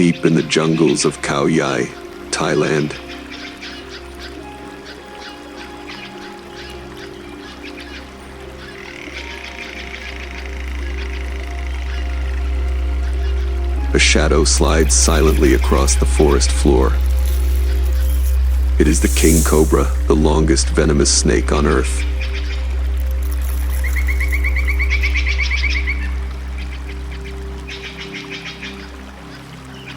deep in the jungles of Khao Yai, Thailand. A shadow slides silently across the forest floor. It is the King Cobra, the longest venomous snake on Earth.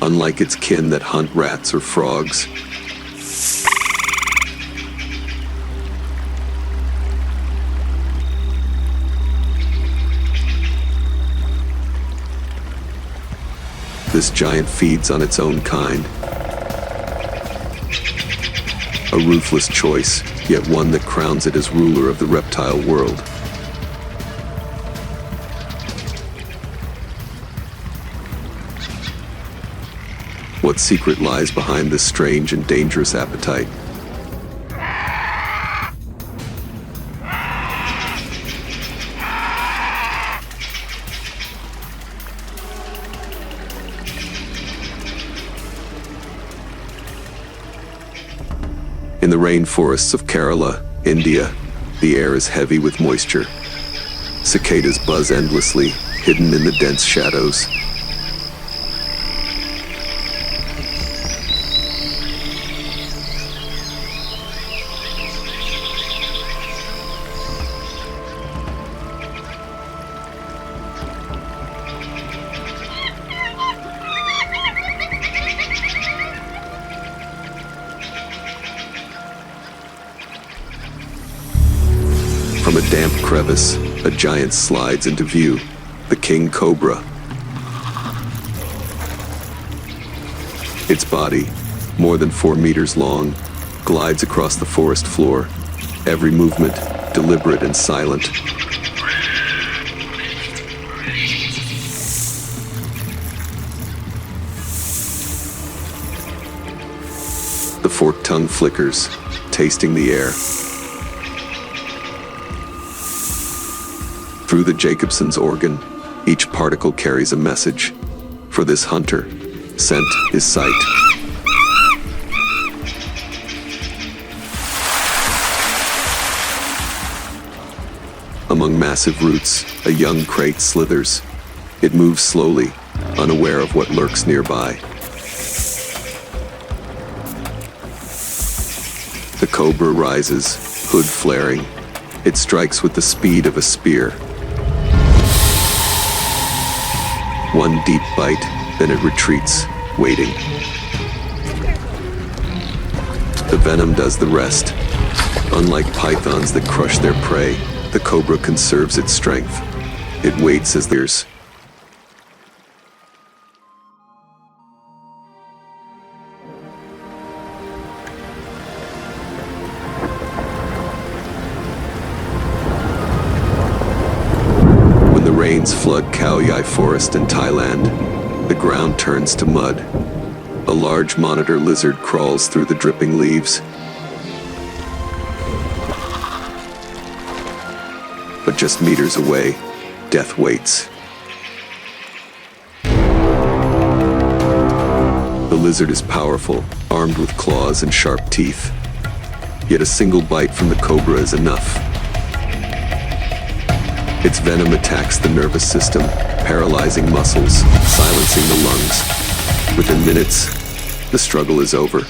Unlike its kin that hunt rats or frogs, this giant feeds on its own kind. A ruthless choice, yet one that crowns it as ruler of the reptile world. What secret lies behind this strange and dangerous appetite? In the rainforests of Kerala, India, the air is heavy with moisture. Cicadas buzz endlessly, hidden in the dense shadows. From a damp crevice, a giant slides into view, the King Cobra. Its body, more than 4 meters long, glides across the forest floor, every movement deliberate and silent. The forked tongue flickers, tasting the air. Through the Jacobson's organ, each particle carries a message. For this hunter, scent is sight. Among massive roots, a young krait slithers. It moves slowly, unaware of what lurks nearby. The cobra rises, hood flaring. It strikes with the speed of a spear. One deep bite, then it retreats, waiting. The venom does the rest. Unlike pythons that crush their prey, the cobra conserves its strength. It waits as theirs. Rains flood Khao Yai forest in Thailand. The ground turns to mud. A large monitor lizard crawls through the dripping leaves. But just meters away, death waits. The lizard is powerful, armed with claws and sharp teeth. Yet a single bite from the cobra is enough. Its venom attacks the nervous system, paralyzing muscles, silencing the lungs. Within minutes, the struggle is over.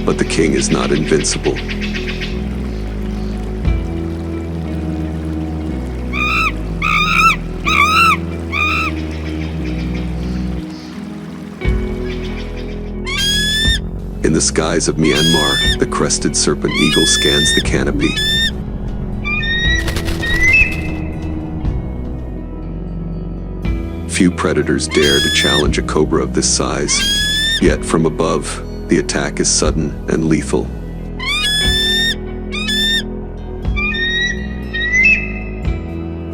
But the king is not invincible. In the skies of Myanmar, the crested serpent eagle scans the canopy. Few predators dare to challenge a cobra of this size. Yet from above, the attack is sudden and lethal.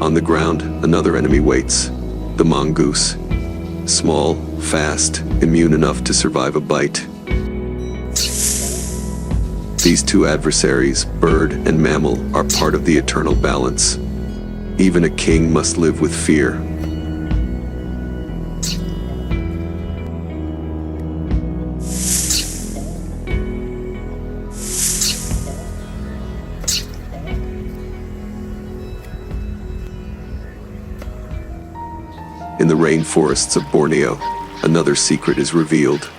On the ground, another enemy waits, the mongoose. Small, fast, immune enough to survive a bite. These two adversaries, bird and mammal, are part of the eternal balance. Even a king must live with fear. In the rainforests of Borneo, another secret is revealed.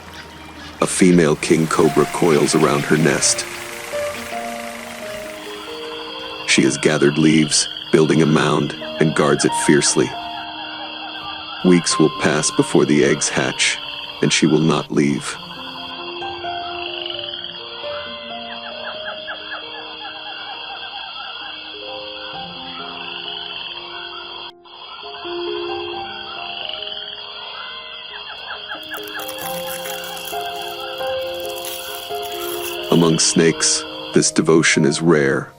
A female king cobra coils around her nest. She has gathered leaves, building a mound, and guards it fiercely. Weeks will pass before the eggs hatch, and she will not leave. Among snakes, this devotion is rare.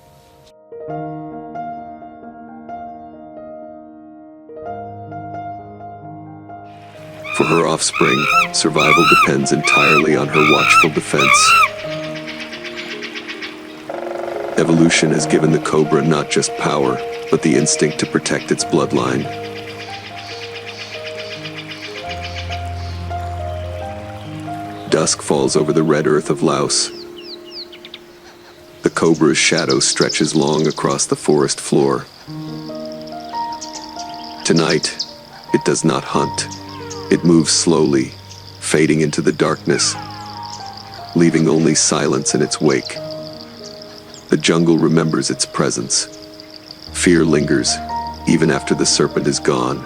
For her offspring, survival depends entirely on her watchful defense. Evolution has given the cobra not just power, but the instinct to protect its bloodline. Dusk falls over the red earth of Laos. The cobra's shadow stretches long across the forest floor. Tonight, it does not hunt. It moves slowly, fading into the darkness, leaving only silence in its wake. The jungle remembers its presence. Fear lingers, even after the serpent is gone.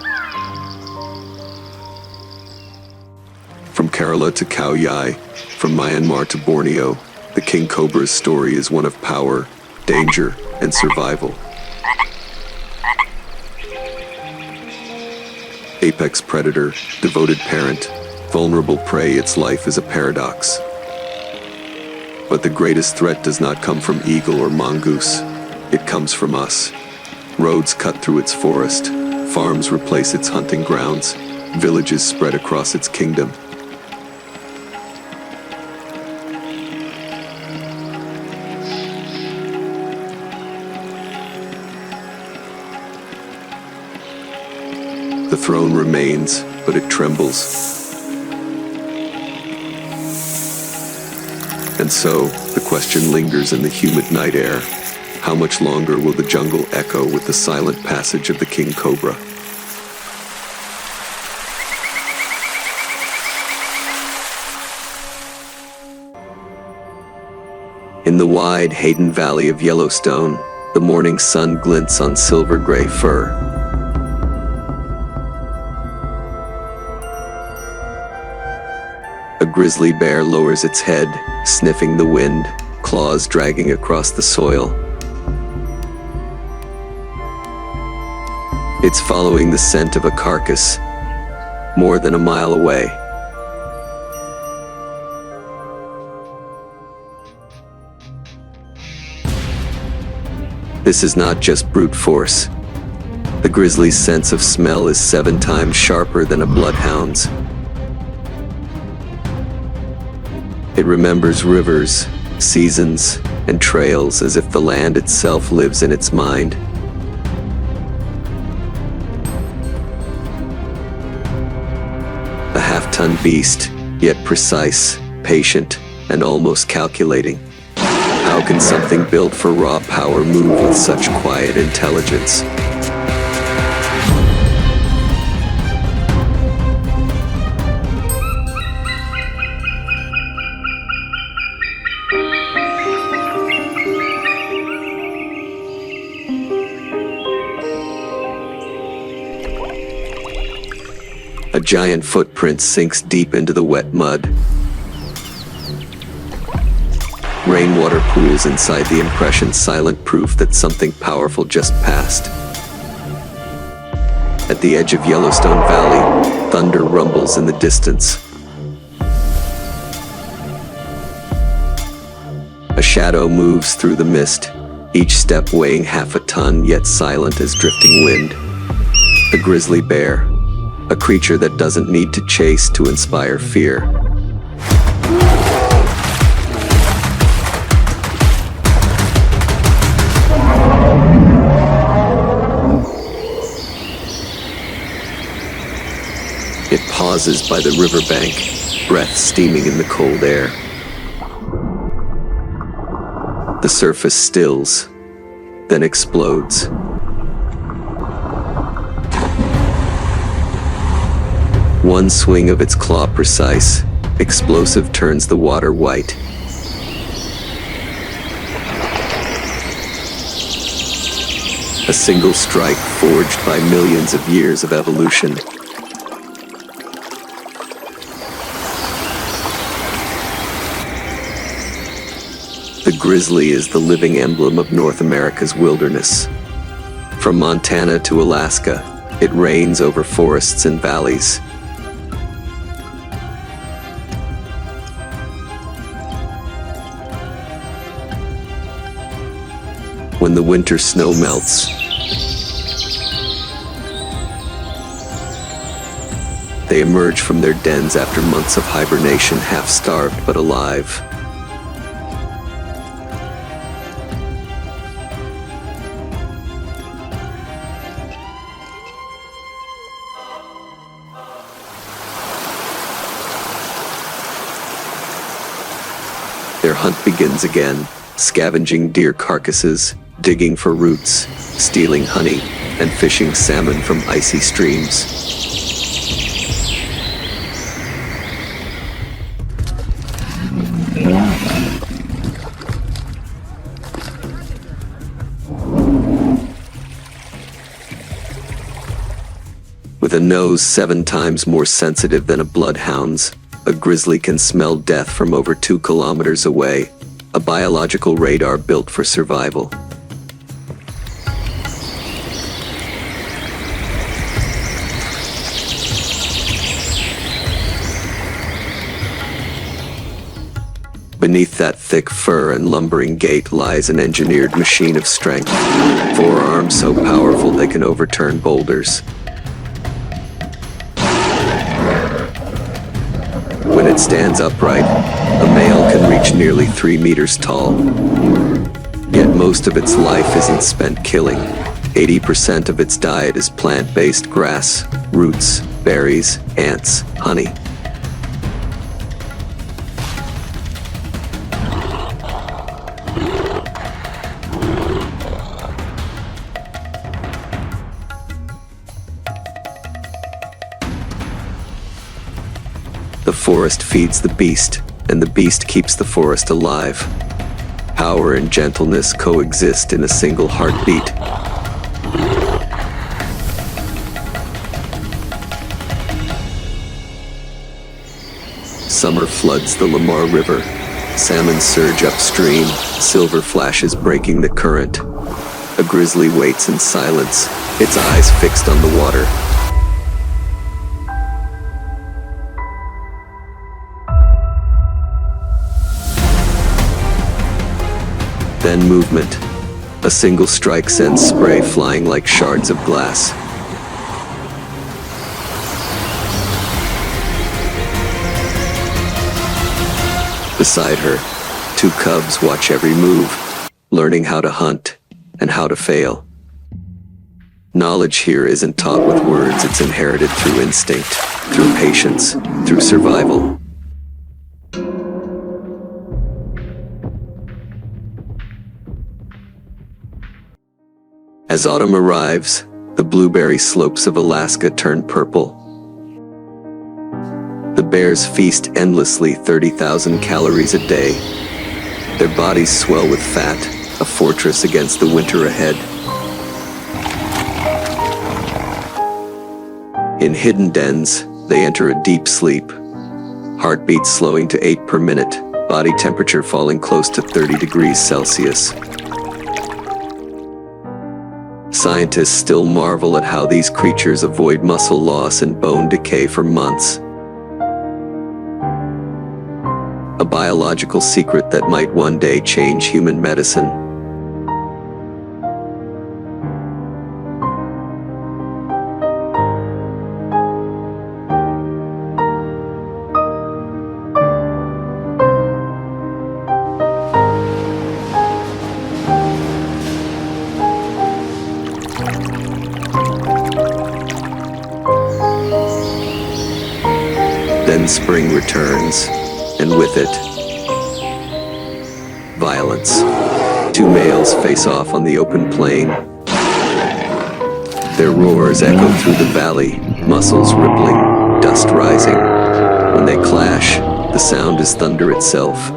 From Kerala to Khao Yai, from Myanmar to Borneo, the king cobra's story is one of power, danger, and survival. Apex predator, devoted parent, vulnerable prey, its life is a paradox. But the greatest threat does not come from eagle or mongoose. It comes from us. Roads cut through its forest, farms replace its hunting grounds, villages spread across its kingdom. The throne remains, but it trembles. And so, the question lingers in the humid night air. How much longer will the jungle echo with the silent passage of the king cobra? In the wide Hayden Valley of Yellowstone, the morning sun glints on silver-gray fur. A grizzly bear lowers its head, sniffing the wind, claws dragging across the soil. It's following the scent of a carcass, more than a mile away. This is not just brute force. The grizzly's sense of smell is 7 times sharper than a bloodhound's. It remembers rivers, seasons, and trails as if the land itself lives in its mind. A half-ton beast, yet precise, patient, and almost calculating. How can something built for raw power move with such quiet intelligence? A giant footprint sinks deep into the wet mud. Rainwater pools inside the impression, silent proof that something powerful just passed. At the edge of Yellowstone Valley, thunder rumbles in the distance. A shadow moves through the mist, each step weighing half a ton, yet silent as drifting wind. The grizzly bear, A creature that doesn't need to chase to inspire fear. It pauses by the riverbank, breath steaming in the cold air. The surface stills, then explodes. One swing of its claw-precise, explosive turns the water white. A single strike forged by millions of years of evolution. The grizzly is the living emblem of North America's wilderness. From Montana to Alaska, it reigns over forests and valleys. When the winter snow melts, they emerge from their dens after months of hibernation, half-starved but alive. Their hunt begins again, scavenging deer carcasses, digging for roots, stealing honey, and fishing salmon from icy streams. With a nose 7 times more sensitive than a bloodhound's, a grizzly can smell death from over 2 kilometers away, a biological radar built for survival. Beneath that thick fur and lumbering gait lies an engineered machine of strength, 4 arms so powerful they can overturn boulders. When it stands upright, a male can reach nearly 3 meters tall. Yet most of its life isn't spent killing. 80% of its diet is plant-based grass, roots, berries, ants, honey. The forest feeds the beast, and the beast keeps the forest alive. Power and gentleness coexist in a single heartbeat. Summer floods the Lamar River. Salmon surge upstream, silver flashes breaking the current. A grizzly waits in silence, its eyes fixed on the water. Then movement. A single strike sends spray flying like shards of glass. Beside her, 2 cubs watch every move, learning how to hunt and how to fail. Knowledge here isn't taught with words, it's inherited through instinct, through patience, through survival. As autumn arrives, the blueberry slopes of Alaska turn purple. The bears feast endlessly, 30,000 calories a day. Their bodies swell with fat, a fortress against the winter ahead. In hidden dens, they enter a deep sleep. Heartbeat slowing to 8 per minute, body temperature falling close to 30 degrees Celsius. Scientists still marvel at how these creatures avoid muscle loss and bone decay for months. A biological secret that might one day change human medicine. Then spring returns, and with it, violence. Two males face off on the open plain. Their roars echo through the valley, muscles rippling, dust rising. When they clash, the sound is thunder itself.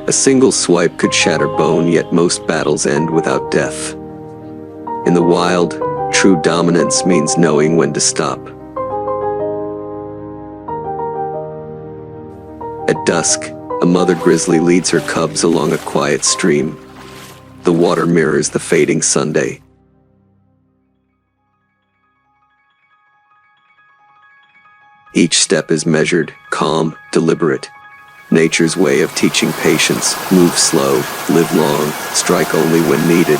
A single swipe could shatter bone, yet most battles end without death. In the wild, true dominance means knowing when to stop. At dusk, a mother grizzly leads her cubs along a quiet stream. The water mirrors the fading Sunday. Each step is measured, calm, deliberate. Nature's way of teaching patience: move slow, live long, strike only when needed.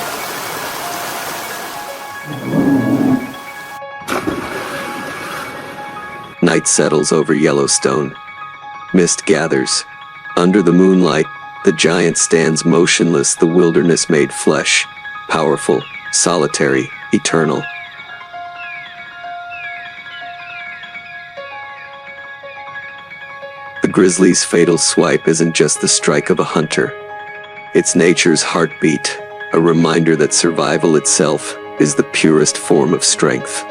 Night settles over Yellowstone. Mist gathers. Under the moonlight, the giant stands motionless, the wilderness made flesh, powerful, solitary, eternal. The grizzly's fatal swipe isn't just the strike of a hunter. It's nature's heartbeat, a reminder that survival itself is the purest form of strength.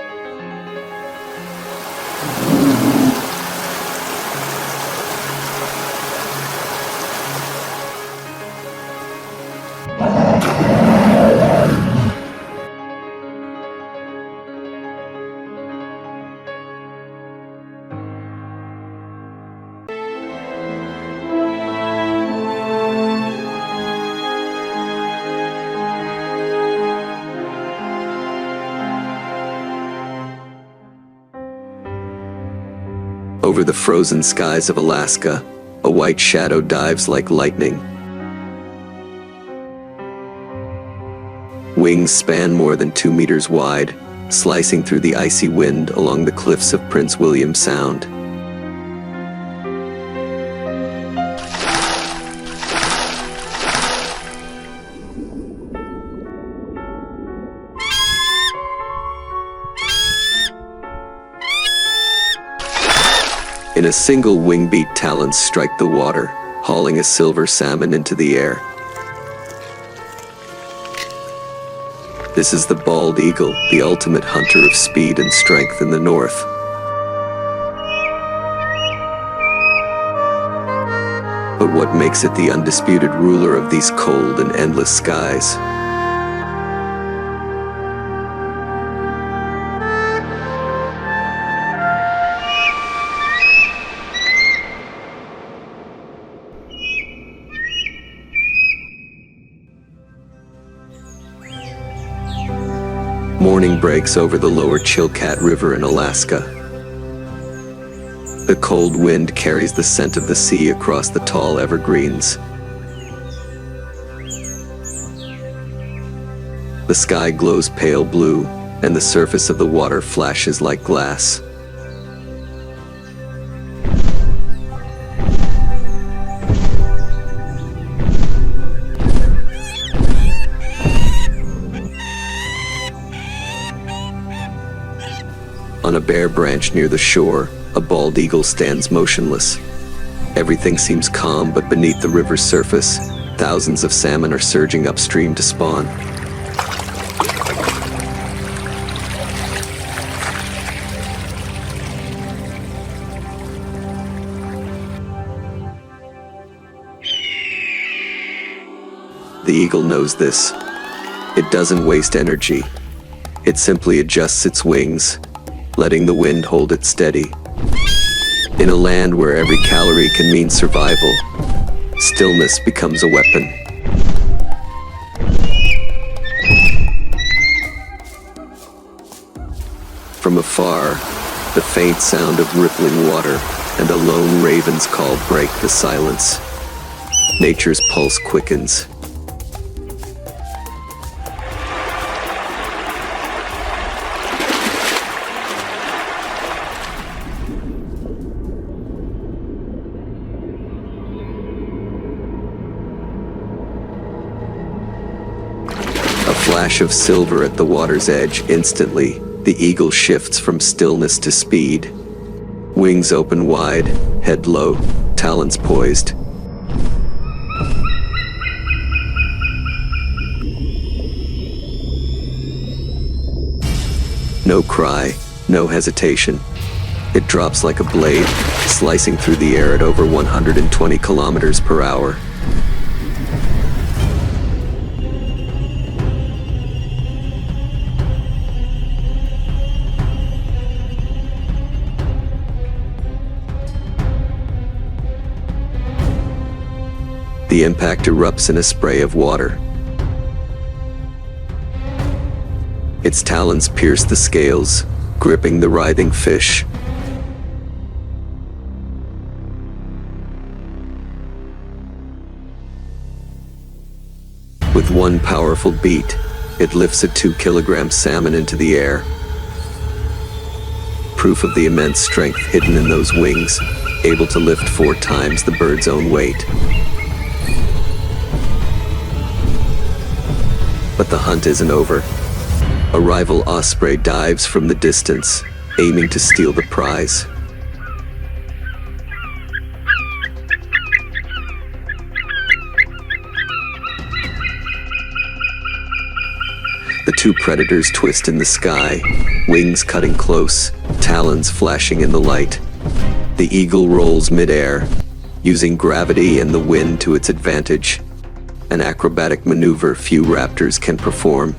Over the frozen skies of Alaska, a white shadow dives like lightning. Wings span more than 2 meters wide, slicing through the icy wind along the cliffs of Prince William Sound. In a single wing beat, talons strike the water, hauling a silver salmon into the air. This is the bald eagle, the ultimate hunter of speed and strength in the north. But what makes it the undisputed ruler of these cold and endless skies? Morning breaks over the lower Chilkat River in Alaska. The cold wind carries the scent of the sea across the tall evergreens. The sky glows pale blue, and the surface of the water flashes like glass. On a bare branch near the shore, a bald eagle stands motionless. Everything seems calm, but beneath the river's surface, thousands of salmon are surging upstream to spawn. The eagle knows this. It doesn't waste energy. It simply adjusts its wings, letting the wind hold it steady. In a land where every calorie can mean survival, stillness becomes a weapon. From afar, the faint sound of rippling water and a lone raven's call break the silence. Nature's pulse quickens. A flash of silver at the water's edge. Instantly, the eagle shifts from stillness to speed. Wings open wide, head low, talons poised. No cry, no hesitation. It drops like a blade, slicing through the air at over 120 kilometers per hour. The impact erupts in a spray of water. Its talons pierce the scales, gripping the writhing fish. With one powerful beat, it lifts a 2-kilogram salmon into the air. Proof of the immense strength hidden in those wings, able to lift 4 times the bird's own weight. But the hunt isn't over. A rival osprey dives from the distance, aiming to steal the prize. The two predators twist in the sky, wings cutting close, talons flashing in the light. The eagle rolls midair, using gravity and the wind to its advantage. An acrobatic maneuver few raptors can perform.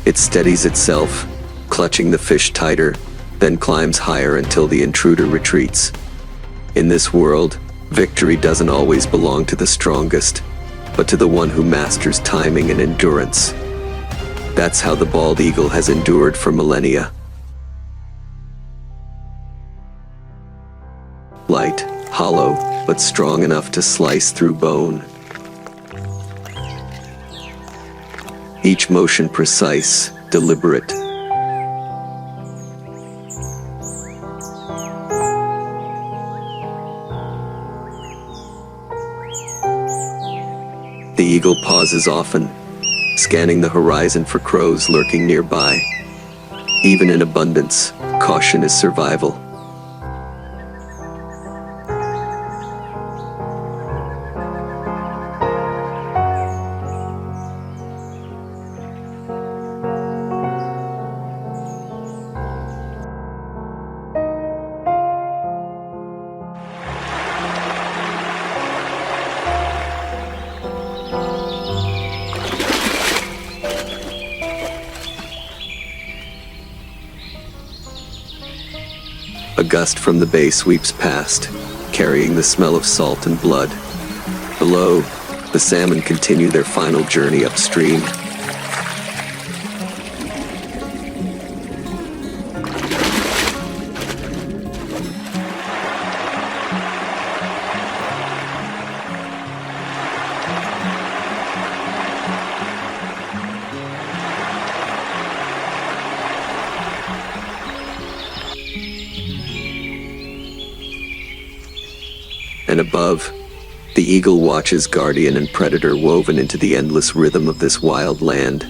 It steadies itself, clutching the fish tighter, then climbs higher until the intruder retreats. In this world, victory doesn't always belong to the strongest, but to the one who masters timing and endurance. That's how the bald eagle has endured for millennia. Light, hollow, but strong enough to slice through bone. Each motion precise, deliberate. The eagle pauses often, scanning the horizon for crows lurking nearby. Even in abundance, caution is survival. A gust from the bay sweeps past, carrying the smell of salt and blood. Below, the salmon continue their final journey upstream. And above, the eagle watches guardian and predator woven into the endless rhythm of this wild land.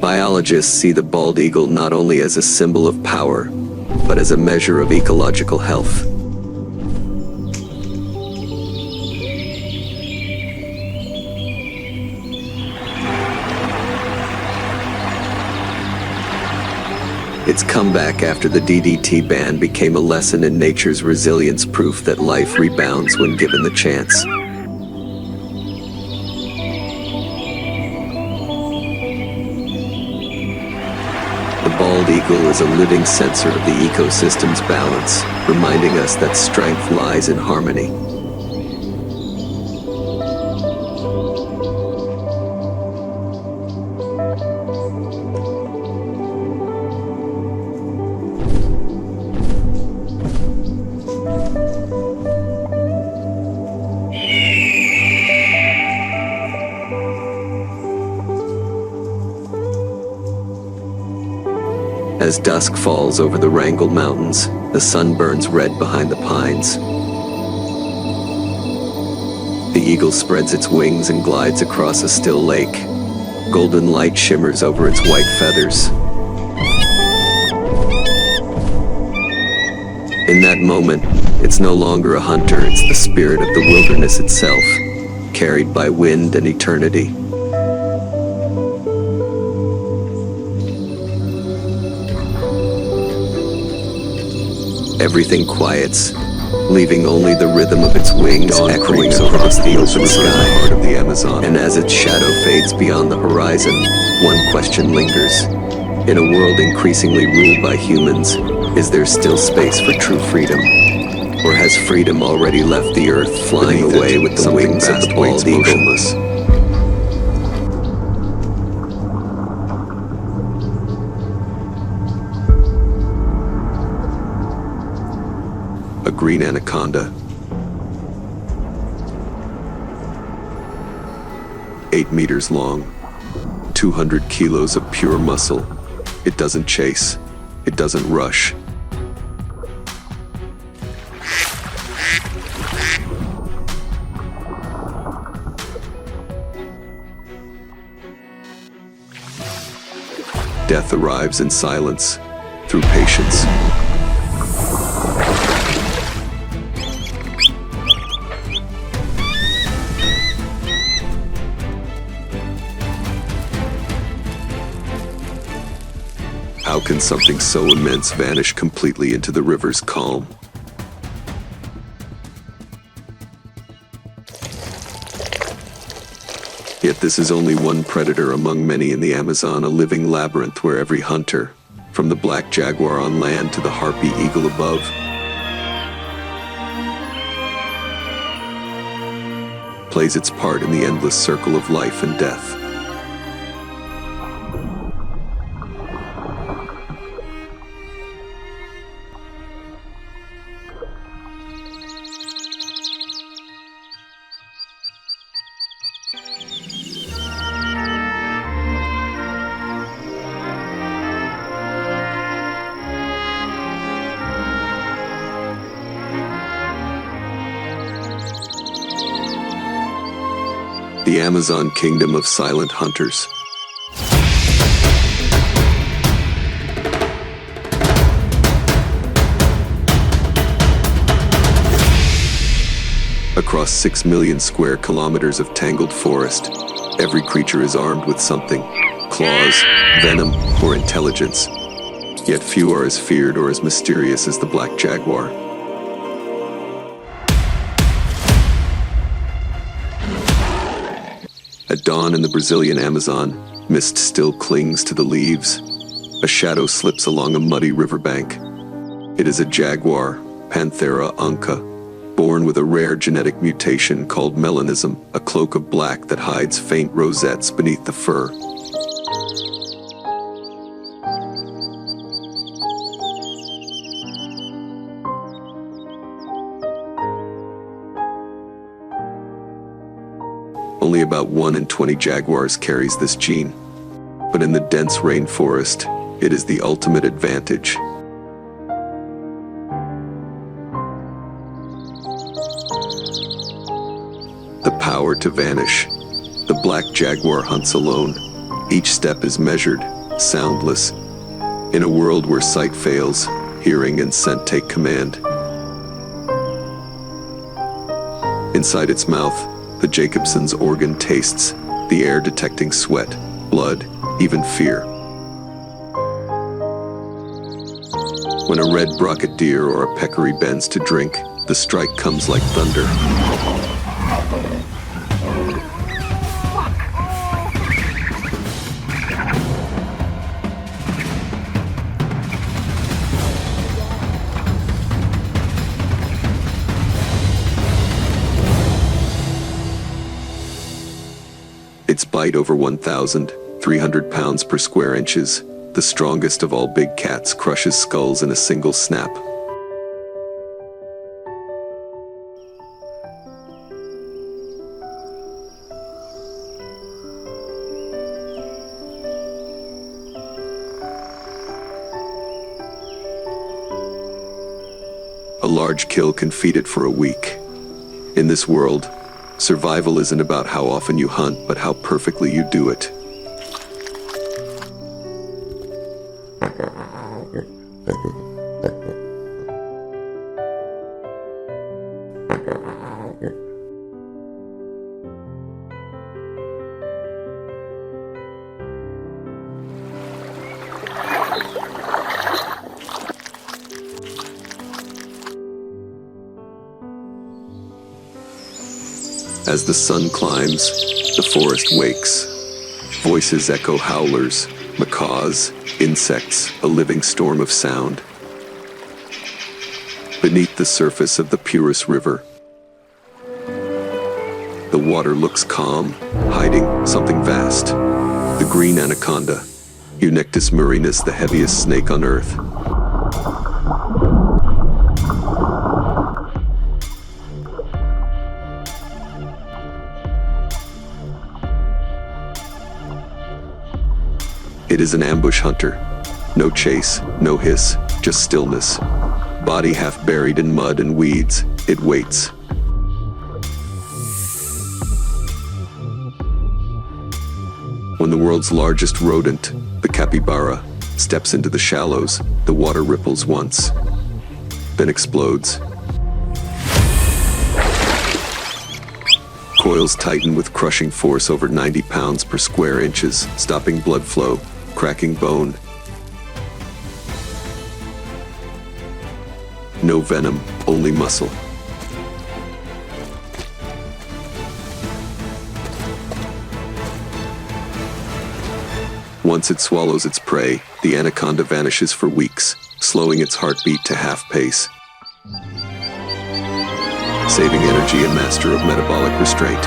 Biologists see the bald eagle not only as a symbol of power, but as a measure of ecological health. Its comeback after the DDT ban became a lesson in nature's resilience, proof that life rebounds when given the chance. The bald eagle is a living sensor of the ecosystem's balance, reminding us that strength lies in harmony. As dusk falls over the Wrangell Mountains, the sun burns red behind the pines. The eagle spreads its wings and glides across a still lake. Golden light shimmers over its white feathers. In that moment, it's no longer a hunter, it's the spirit of the wilderness itself, carried by wind and eternity. Everything quiets, leaving only the rhythm of its wings echoing across the open sky. Heart of the Amazon. And as its shadow fades beyond the horizon, one question lingers. In a world increasingly ruled by humans, is there still space for true freedom? Or has freedom already left the earth, flying away with the wings of the bald eagle? A green anaconda. 8 meters long, 200 kilos of pure muscle. It doesn't chase, it doesn't rush. Death arrives in silence, through patience. How can something so immense vanish completely into the river's calm? Yet this is only one predator among many in the Amazon, a living labyrinth where every hunter, from the black jaguar on land to the harpy eagle above, plays its part in the endless circle of life and death. The Amazon Kingdom of Silent Hunters. Across 6 million square kilometers of tangled forest, every creature is armed with something: claws, venom, or intelligence. Yet few are as feared or as mysterious as the black jaguar. At dawn in the Brazilian Amazon, mist still clings to the leaves. A shadow slips along a muddy riverbank. It is a jaguar, Panthera onca, born with a rare genetic mutation called melanism, a cloak of black that hides faint rosettes beneath the fur. Only about 1 in 20 jaguars carries this gene. But in the dense rainforest, it is the ultimate advantage. The power to vanish. The black jaguar hunts alone. Each step is measured, soundless. In a world where sight fails, hearing and scent take command. Inside its mouth, the Jacobson's organ tastes, the air detecting sweat, blood, even fear. When a red brocket deer or a peccary bends to drink, the strike comes like thunder. Its bite over 1,300 pounds per square inches, the strongest of all big cats, crushes skulls in a single snap. A large kill can feed it for a week. In this world, survival isn't about how often you hunt, but how perfectly you do it. As the sun climbs, the forest wakes. Voices echo, howlers, macaws, insects, a living storm of sound. Beneath the surface of the purest river, the water looks calm, hiding something vast. The green anaconda, Eunyctus murinus, the heaviest snake on earth. It is an ambush hunter. No chase, no hiss, just stillness. Body half buried in mud and weeds, it waits. When the world's largest rodent, the capybara, steps into the shallows, the water ripples once, then explodes. Coils tighten with crushing force over 90 pounds per square inches, stopping blood flow, cracking bone. No venom, only muscle. Once it swallows its prey, the anaconda vanishes for weeks, slowing its heartbeat to half pace. Saving energy, a master of metabolic restraint.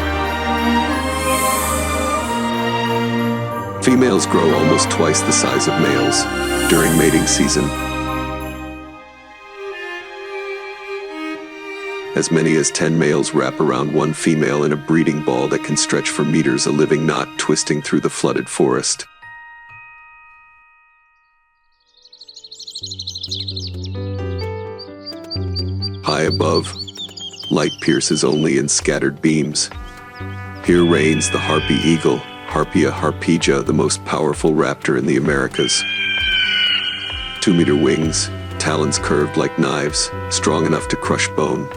Females grow almost twice the size of males during mating season. As many as 10 males wrap around one female in a breeding ball that can stretch for meters, a living knot twisting through the flooded forest. High above, light pierces only in scattered beams. Here reigns the harpy eagle, Harpia harpygia, the most powerful raptor in the Americas. 2-meter wings, talons curved like knives, strong enough to crush bone.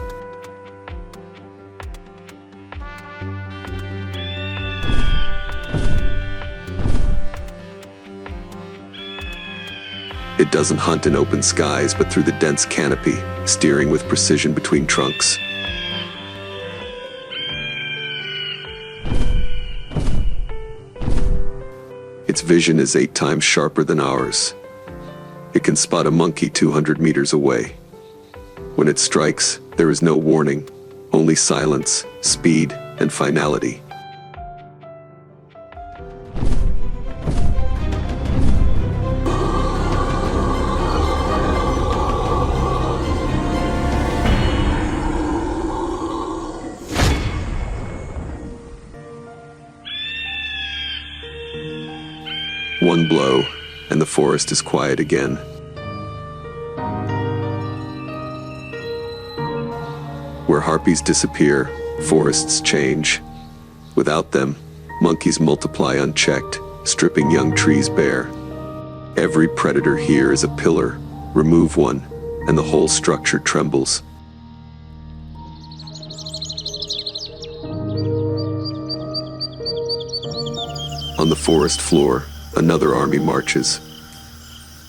It doesn't hunt in open skies, but through the dense canopy, steering with precision between trunks. Its vision is 8 times sharper than ours. It can spot a monkey 200 meters away. When it strikes, there is no warning, only silence, speed, and finality. One blow, and the forest is quiet again. Where harpies disappear, forests change. Without them, monkeys multiply unchecked, stripping young trees bare. Every predator here is a pillar. Remove one, and the whole structure trembles. On the forest floor, another army marches.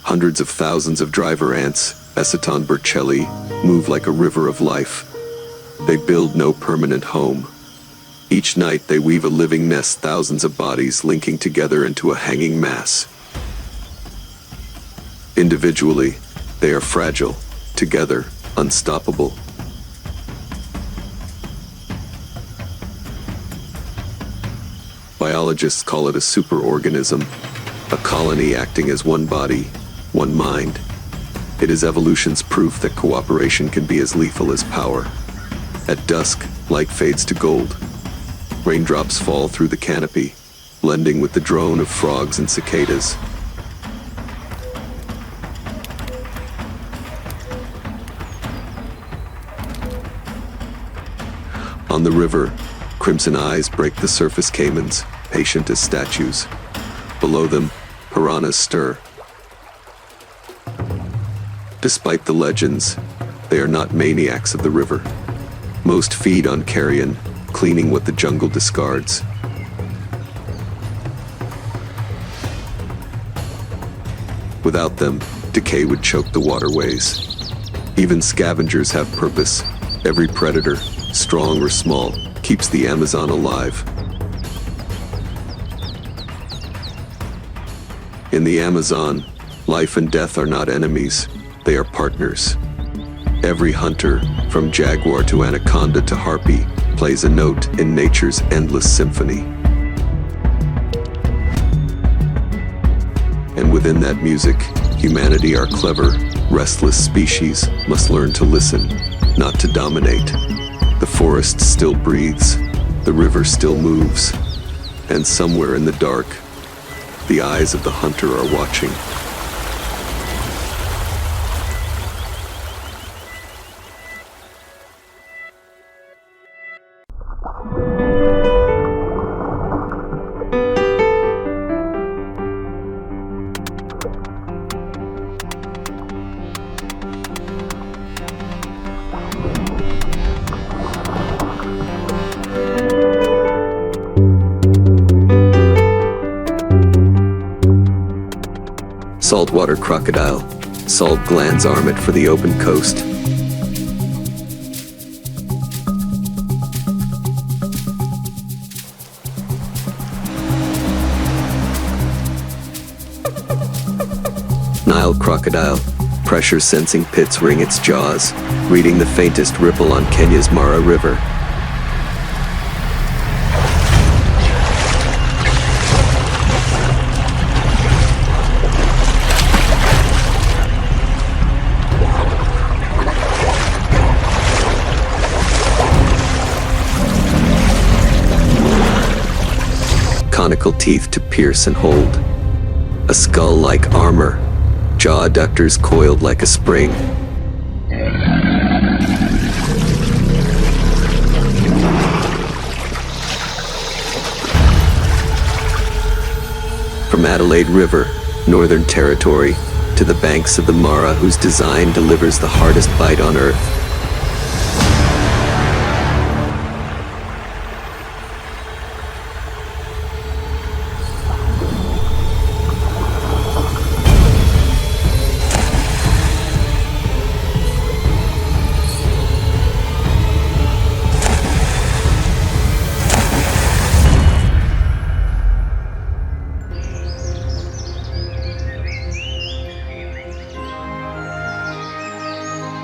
Hundreds of thousands of driver ants, Eceton burchelli, move like a river of life. They build no permanent home. Each night they weave a living nest, thousands of bodies linking together into a hanging mass. Individually, they are fragile. Together, unstoppable. Biologists call it a superorganism, a colony acting as one body, one mind. It is evolution's proof that cooperation can be as lethal as power. At dusk, light fades to gold. Raindrops fall through the canopy, blending with the drone of frogs and cicadas. On the river, crimson eyes break the surface caimans, patient as statues. Below them, piranhas stir. Despite the legends, they are not maniacs of the river. Most feed on carrion, cleaning what the jungle discards. Without them, decay would choke the waterways. Even scavengers have purpose. Every predator, strong or small, keeps the Amazon alive. In the Amazon, life and death are not enemies, they are partners. Every hunter, from jaguar to anaconda to harpy, plays a note in nature's endless symphony. And within that music, humanity, our clever, restless species, must learn to listen, not to dominate. The forest still breathes, the river still moves, and somewhere in the dark, the eyes of the hunter are watching. Saltwater crocodile. Salt glands arm it for the open coast. Nile crocodile. Pressure-sensing pits ring its jaws, reading the faintest ripple on Kenya's Mara River. Conical teeth to pierce and hold. A skull like armor, jaw adductors coiled like a spring. From Adelaide River, Northern Territory, to the banks of the Mara, whose design delivers the hardest bite on Earth.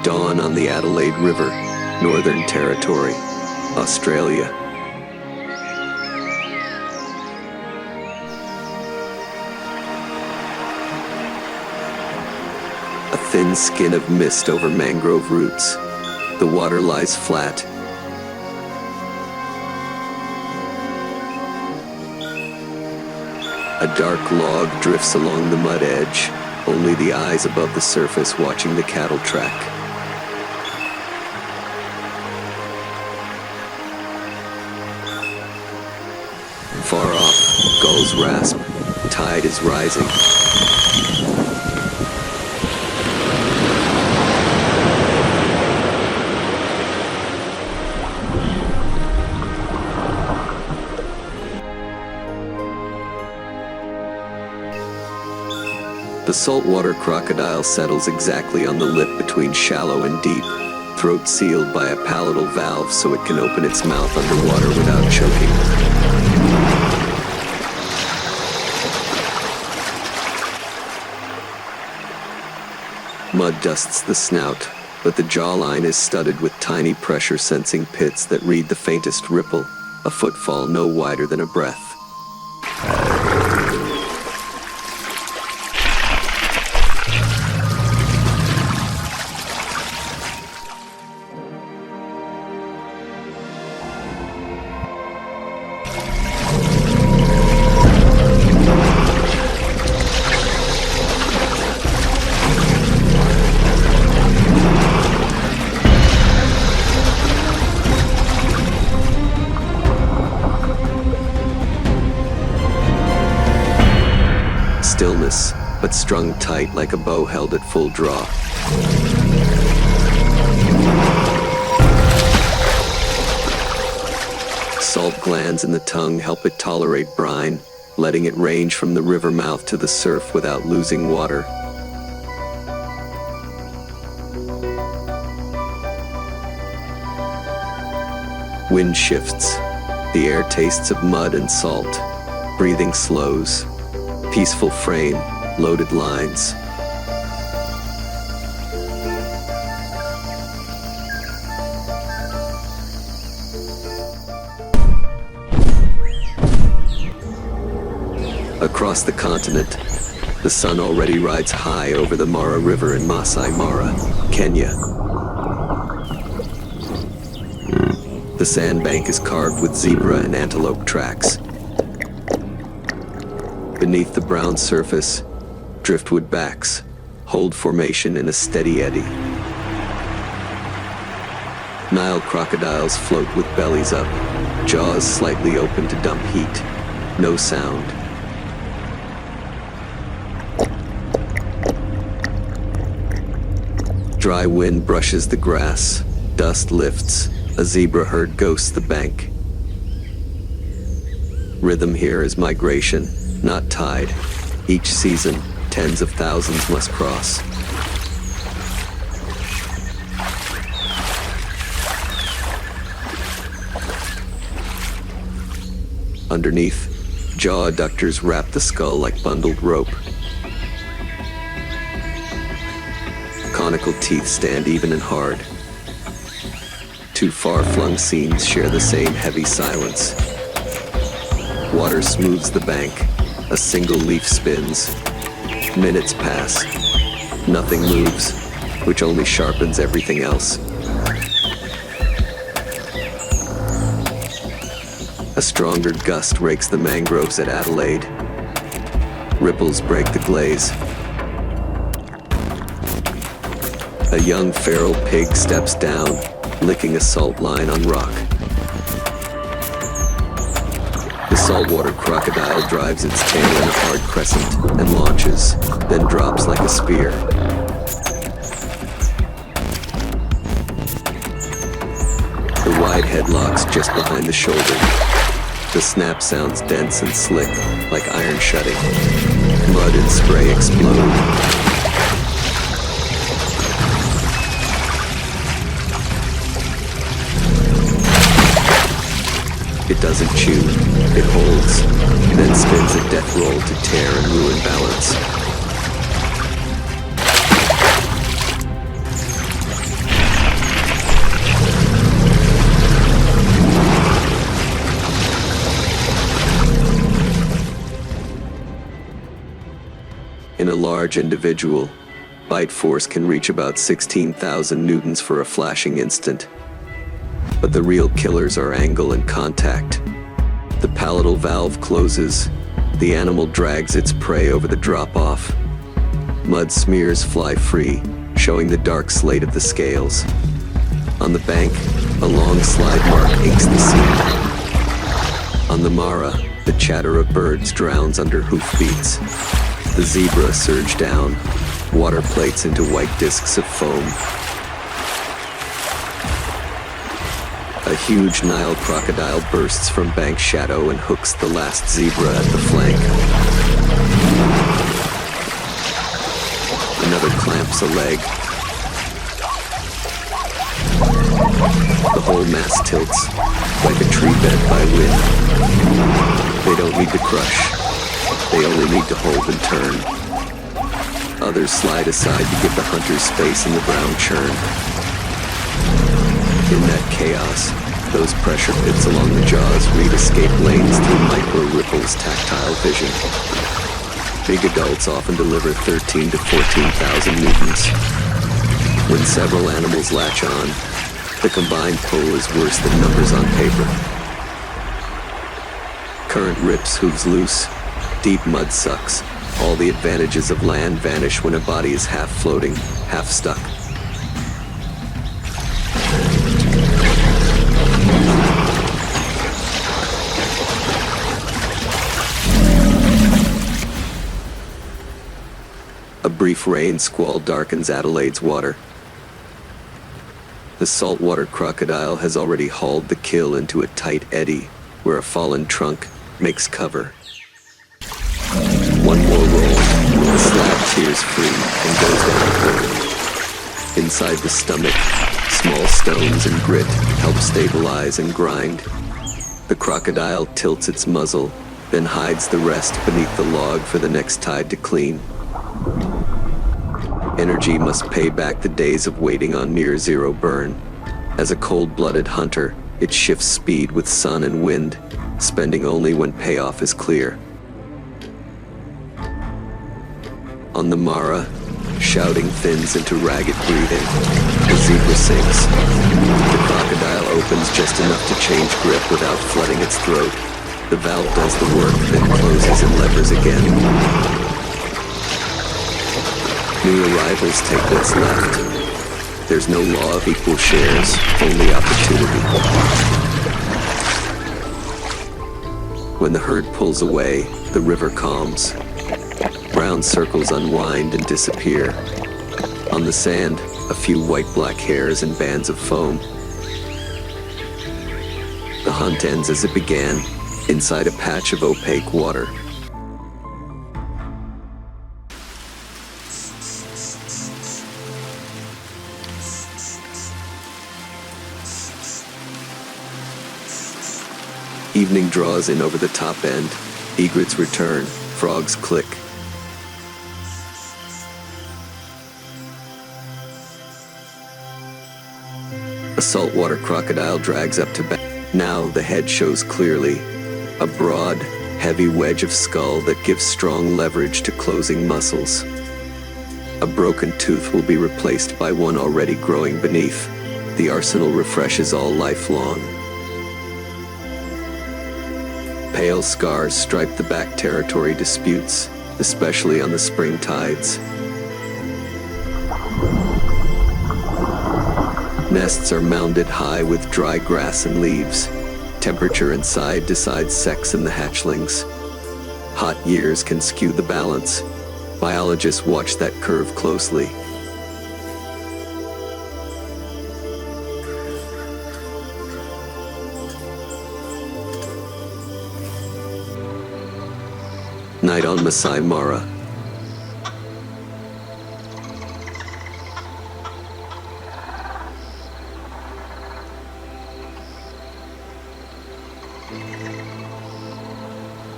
Dawn on the Adelaide River, Northern Territory, Australia. A thin skin of mist over mangrove roots. The water lies flat. A dark log drifts along the mud edge, only the eyes above the surface watching the cattle track. Far off, gulls rasp. Tide is rising. The saltwater crocodile settles exactly on the lip between shallow and deep, throat sealed by a palatal valve so it can open its mouth underwater without choking. Mud dusts the snout, but the jawline is studded with tiny pressure-sensing pits that read the faintest ripple, a footfall no wider than a breath. stillness, but strung tight like a bow held at full draw. Salt glands in the tongue help it tolerate brine, letting it range from the river mouth to the surf without losing water. Wind shifts. The air tastes of mud and salt. Breathing slows. Peaceful frame, loaded lines. Across the continent, the sun already rides high over the Mara River in Masai Mara, Kenya. The sandbank is carved with zebra and antelope tracks. Beneath the brown surface, driftwood backs hold formation in a steady eddy. Nile crocodiles float with bellies up, jaws slightly open to dump heat. No sound. Dry wind brushes the grass, dust lifts, a zebra herd ghosts the bank. Rhythm here is migration, not tide. Each season, tens of thousands must cross. Underneath, jaw adductors wrap the skull like bundled rope. Conical teeth stand even and hard. Two far-flung scenes share the same heavy silence. Water smooths the bank. A single leaf spins. Minutes pass. Nothing moves, which only sharpens everything else. A stronger gust rakes the mangroves at Adelaide. Ripples break the glaze. A young feral pig steps down, licking a salt line on rock. The saltwater crocodile drives its tail in a hard crescent and launches, then drops like a spear. The wide head locks just behind the shoulder. The snap sounds dense and slick, like iron shutting. Mud and spray explode. It doesn't chew, it holds, then spins a death roll to tear and ruin balance. In a large individual, bite force can reach about 16,000 newtons for a flashing instant. But the real killers are angle and contact. The palatal valve closes. The animal drags its prey over the drop-off. Mud smears fly free, showing the dark slate of the scales. On the bank, a long slide mark inks the scene. On the Mara, the chatter of birds drowns under hoofbeats. The zebra surge down, water plates into white discs of foam. A huge Nile crocodile bursts from bank shadow and hooks the last zebra at the flank. Another clamps a leg. The whole mass tilts, like a tree bent by wind. They don't need to crush. They only need to hold and turn. Others slide aside to give the hunters space in the brown churn. In that chaos, those pressure pits along the jaws read escape lanes through micro-ripples tactile vision. Big adults often deliver 13 to 14,000 newtons. When several animals latch on, the combined pull is worse than numbers on paper. Current rips hooves loose, deep mud sucks. All the advantages of land vanish when a body is half floating, half stuck. A brief rain squall darkens Adelaide's water. The saltwater crocodile has already hauled the kill into a tight eddy, where a fallen trunk makes cover. One more roll, the slab tears free and goes down cold. Inside the stomach, small stones and grit help stabilize and grind. The crocodile tilts its muzzle, then hides the rest beneath the log for the next tide to clean. Energy must pay back the days of waiting on near-zero burn. As a cold-blooded hunter, it shifts speed with sun and wind, spending only when payoff is clear. On the Mara, shouting thins into ragged breathing. The zebra sinks. The crocodile opens just enough to change grip without flooding its throat. The valve does the work, then closes and levers again. New arrivals take what's left. There's no law of equal shares, only opportunity. When the herd pulls away, the river calms. Brown circles unwind and disappear. On the sand, a few white-black hairs and bands of foam. The hunt ends as it began, inside a patch of opaque water. Evening draws in over the top end. Egrets return. Frogs click. A saltwater crocodile drags up to back. Now the head shows clearly. A broad, heavy wedge of skull that gives strong leverage to closing muscles. A broken tooth will be replaced by one already growing beneath. The arsenal refreshes all lifelong. Pale scars stripe the back territory disputes, especially on the spring tides. Nests are mounded high with dry grass and leaves. Temperature inside decides sex in the hatchlings. Hot years can skew the balance. Biologists watch that curve closely. Night on Masai Mara.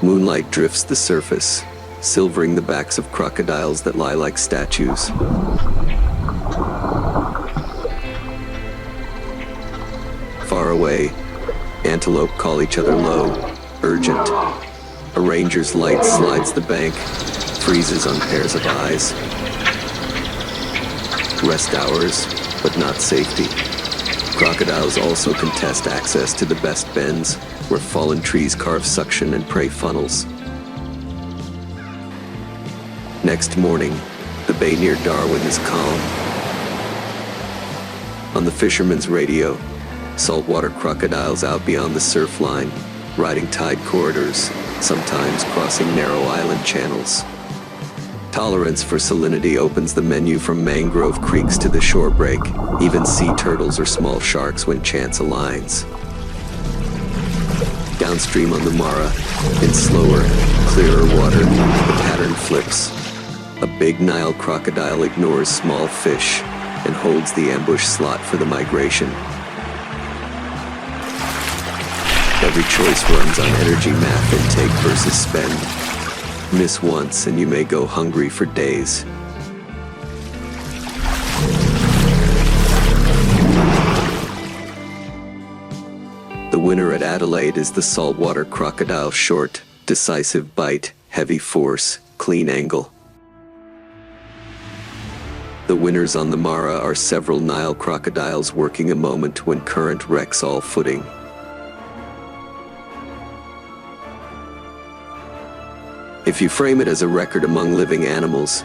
Moonlight drifts the surface, silvering the backs of crocodiles that lie like statues. Far away, antelope call each other low, urgent. A ranger's light slides the bank, freezes on pairs of eyes. Rest hours, but not safety. Crocodiles also contest access to the best bends, where fallen trees carve suction and prey funnels. Next morning, the bay near Darwin is calm. On the fisherman's radio, saltwater crocodiles out beyond the surf line, riding tide corridors, sometimes crossing narrow island channels. Tolerance for salinity opens the menu from mangrove creeks to the shore break, even sea turtles or small sharks when chance aligns. Downstream on the Mara, in slower, clearer water, the pattern flips. A big Nile crocodile ignores small fish and holds the ambush slot for the migration. Every choice runs on energy math intake versus spend. Miss once and you may go hungry for days. The winner at Adelaide is the saltwater crocodile. Short, decisive bite, heavy force, clean angle. The winners on the Mara are several Nile crocodiles working a moment when current wrecks all footing. If you frame it as a record among living animals,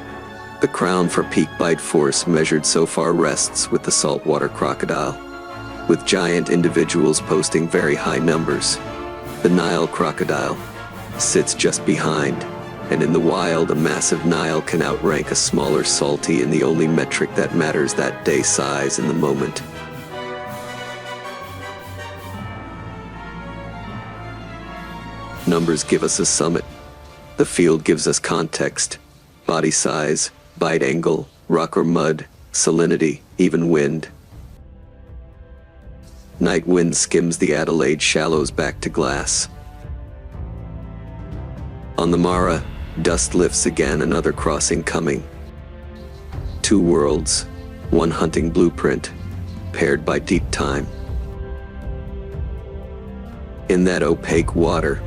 the crown for peak bite force measured so far rests with the saltwater crocodile, with giant individuals posting very high numbers. The Nile crocodile sits just behind, And in the wild, a massive Nile can outrank a smaller salty in the only metric that matters that day: size in the moment. Numbers give us a summit. The field gives us context. Body size, bite angle, rock or mud, salinity, even wind. Night wind skims the Adelaide shallows back to glass. On the Mara, dust lifts again, another crossing coming. Two worlds, one hunting blueprint, paired by deep time. In that opaque water,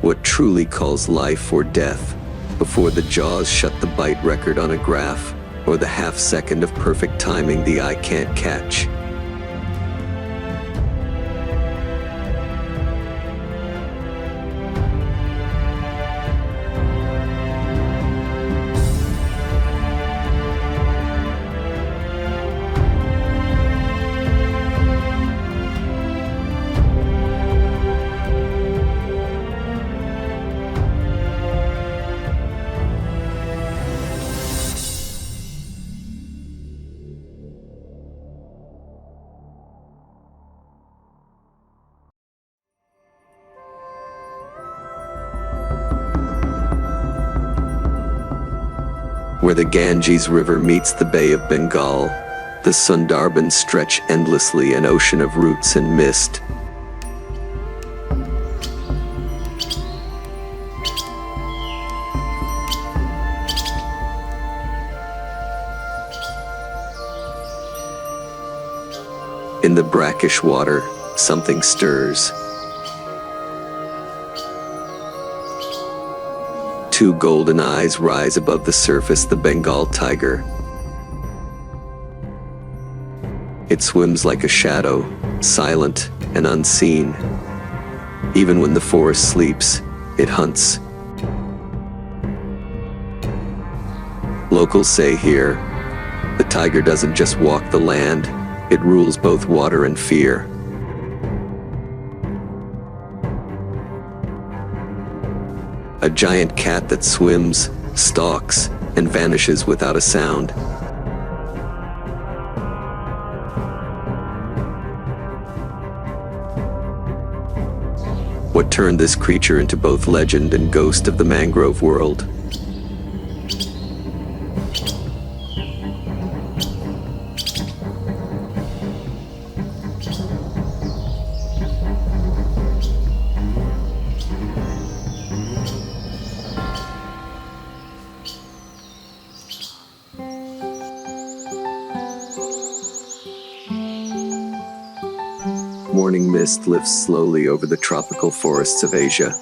what truly calls life or death, before the jaws shut the bite record on a graph, or the half second of perfect timing the eye can't catch. Where the Ganges River meets the Bay of Bengal, the Sundarbans stretch endlessly, an ocean of roots and mist. In the brackish water, something stirs. Two golden eyes rise above the surface, the Bengal tiger. It swims like a shadow, silent and unseen. Even when the forest sleeps, it hunts. Locals say here, the tiger doesn't just walk the land, it rules both water and fear. A giant cat that swims, stalks, and vanishes without a sound. What turned this creature into both legend and ghost of the mangrove world? Morning mist lifts slowly over the tropical forests of Asia.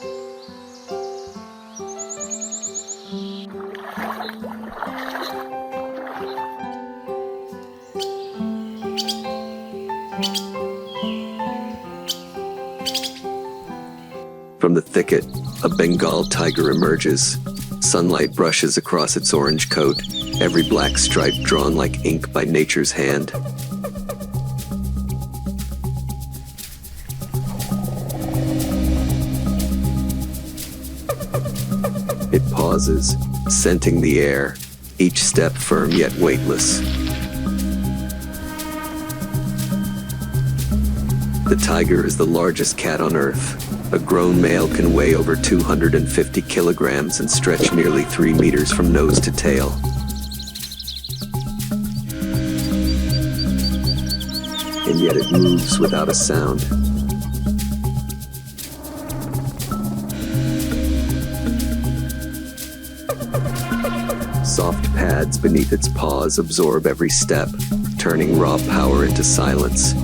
From the thicket, a Bengal tiger emerges. Sunlight brushes across its orange coat, every black stripe drawn like ink by nature's hand. It pauses, scenting the air, each step firm yet weightless. The tiger is the largest cat on Earth. A grown male can weigh over 250 kilograms and stretch nearly 3 meters from nose to tail. And yet it moves without a sound. Soft pads beneath its paws absorb every step, turning raw power into silence.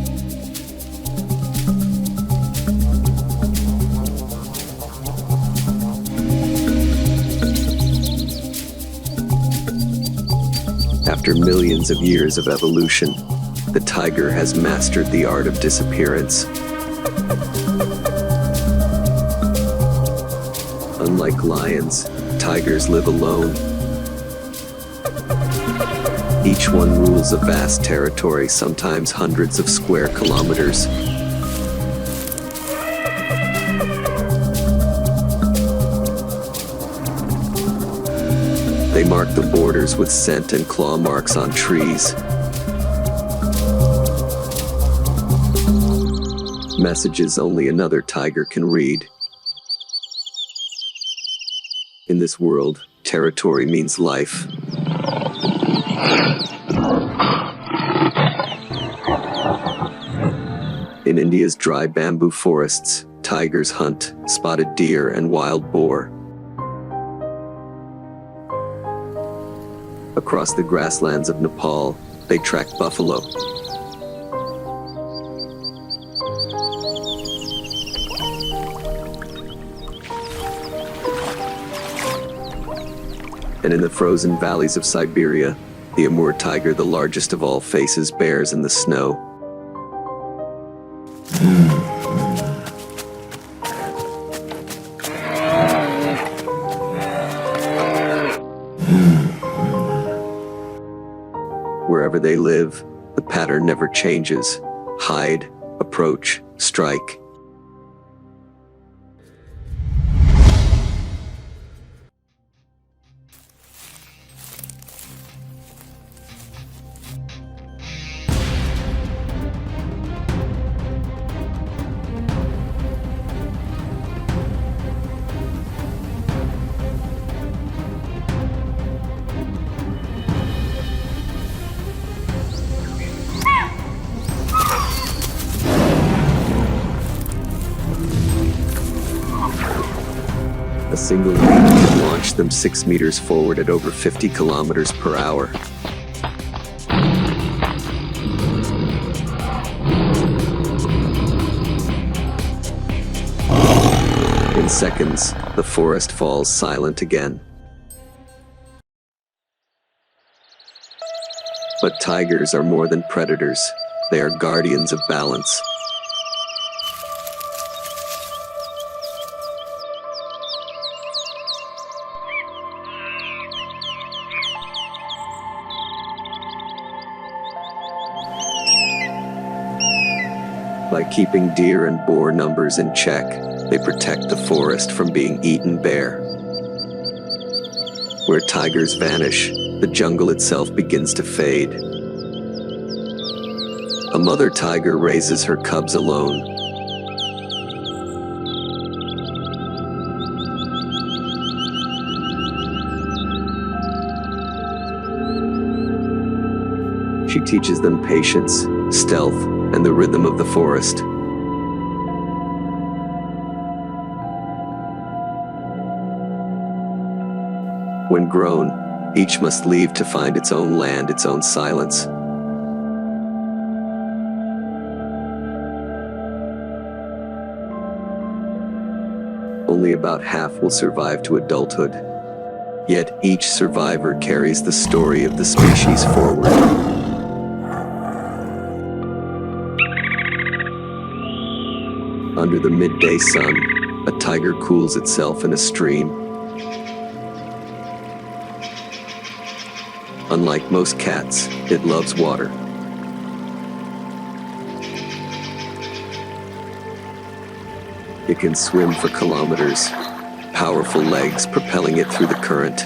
After millions of years of evolution, the tiger has mastered the art of disappearance. Unlike lions, tigers live alone. Each one rules a vast territory, sometimes hundreds of square kilometers. They mark the borders with scent and claw marks on trees. Messages only another tiger can read. In this world, territory means life. In India's dry bamboo forests, tigers hunt spotted deer and wild boar. Across the grasslands of Nepal, they track buffalo. And in the frozen valleys of Siberia, the Amur tiger, the largest of all, faces bears in the snow. Wherever they live, the pattern never changes. Hide, approach, strike. A single leap can launch them 6 meters forward at over 50 kilometers per hour. In seconds, the forest falls silent again. But tigers are more than predators. They are guardians of balance. By keeping deer and boar numbers in check, they protect the forest from being eaten bare. Where tigers vanish, the jungle itself begins to fade. A mother tiger raises her cubs alone. She teaches them patience, stealth, and the rhythm of the forest. When grown, each must leave to find its own land, its own silence. Only about half will survive to adulthood. Yet each survivor carries the story of the species forward. Under the midday sun, a tiger cools itself in a stream. Unlike most cats, it loves water. It can swim for kilometers, powerful legs propelling it through the current.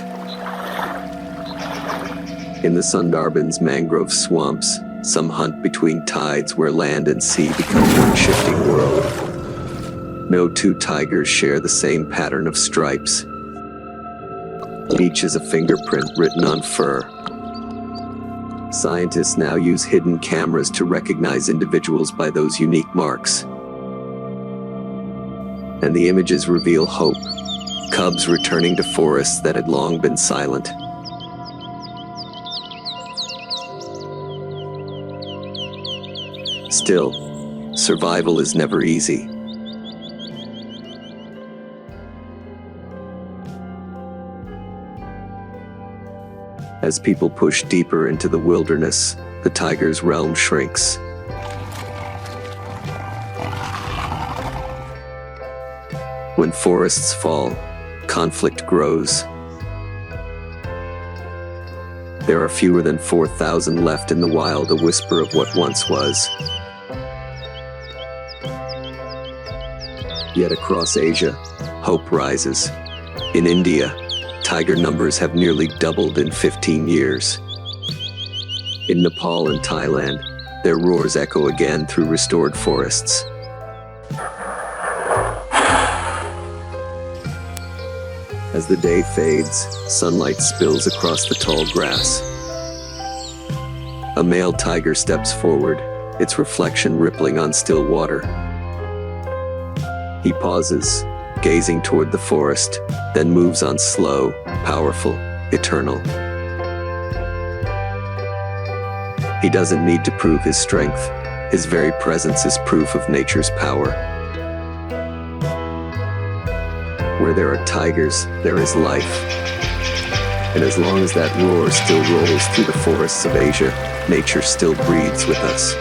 In the Sundarban's mangrove swamps, some hunt between tides where land and sea become one shifting world. No two tigers share the same pattern of stripes. Each is a fingerprint written on fur. Scientists now use hidden cameras to recognize individuals by those unique marks. And the images reveal hope. Cubs returning to forests that had long been silent. Still, survival is never easy. As people push deeper into the wilderness, the tiger's realm shrinks. When forests fall, conflict grows. There are fewer than 4,000 left in the wild, a whisper of what once was. Yet across Asia, hope rises. In India, Tiger numbers have nearly doubled in 15 years. In Nepal and Thailand, their roars echo again through restored forests. As the day fades, sunlight spills across the tall grass. A male tiger steps forward, its reflection rippling on still water. He pauses, gazing toward the forest, then moves on slow, powerful, eternal. He doesn't need to prove his strength. His very presence is proof of nature's power. Where there are tigers, there is life. And as long as that roar still rolls through the forests of Asia, nature still breathes with us.